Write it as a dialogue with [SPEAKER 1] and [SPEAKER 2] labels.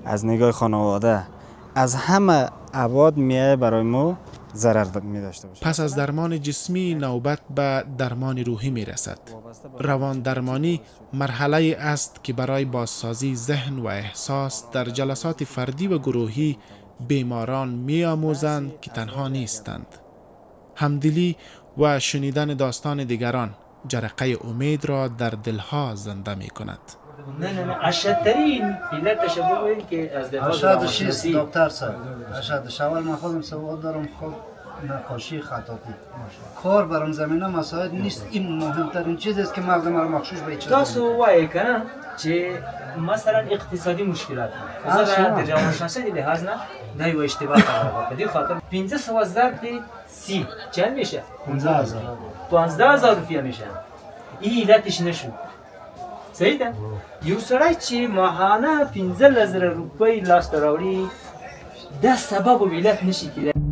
[SPEAKER 1] از نگاه خانواده، از همه ابعاد میایه برای ما ضرر می داشته باشه.
[SPEAKER 2] پس از درمان جسمی نوبت به درمان روحی می رسد. روان درمانی مرحله است که برای بازسازی ذهن و احساس در جلسات فردی و گروهی بیماران می آموزند که تنها نیستند. همدلی و شنیدن داستان دیگران جرقه امید را در دلها زنده می کند.
[SPEAKER 3] نه اشدترین علت تشبه این که از لحاظ
[SPEAKER 4] اشد دکتر صاحب اشد شوال من خودم سواد دارم خود نقاشی خطاطی کار برام زمینه مساعد نیست. این مهمترین چیز است که مغز مرا مخشوش به چیز
[SPEAKER 3] تاسو وایي کنه چې مثلا اقتصادی مشکلات مثلا در روانشناسی لحاظ نه دا یو اشتباه کار به دې خاطر 1500 ضرب سی چند میشه 15000 روپیه میشه. این علتش نشد. صحیح ده یو سړی چې ماهانه 15000 روپۍ لاس ته راوړي دا سبب و علت نشي کېدای.